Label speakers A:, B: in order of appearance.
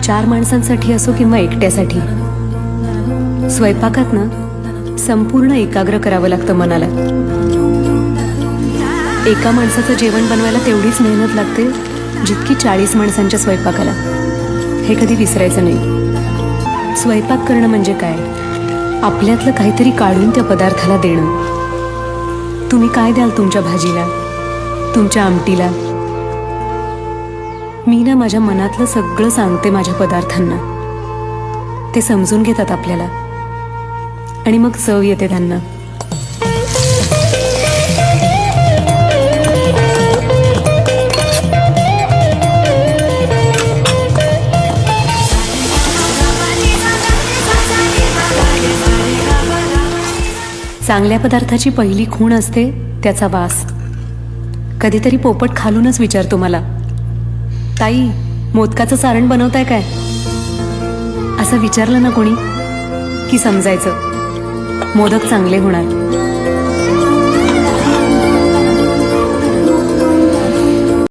A: 4 माणसांसाठी असो किंवा एकट्यासाठी, स्वयंपाकात ना संपूर्ण एकाग्र करावं लागतं मनाला. एका माणसाचं जेवण बनवायला तेवढीच मेहनत लागते जितकी 40 माणसांच्या स्वयंपाकाला. हे कधी विसरायचं नाही. स्वयंपाक करणं म्हणजे काय? आपल्यातलं काहीतरी काढून त्या पदार्थाला देणं. तुम्ही काय द्याल तुमच्या भाजीला, तुमच्या आमटीला? मी ना माझ्या मनातलं सगळं सांगते माझ्या पदार्थांना. ते समजून घेतात आपल्याला आणि मग चव येते त्यांना. चांगल्या पदार्थाची पहिली खूण असते त्याचा वास. कधीतरी पोपट खालूनच विचारतो मला, ताई मोदकाचं सारण बनवताय काय? असं विचारलं ना कोणी की समजायचं मोदक चांगले होणार.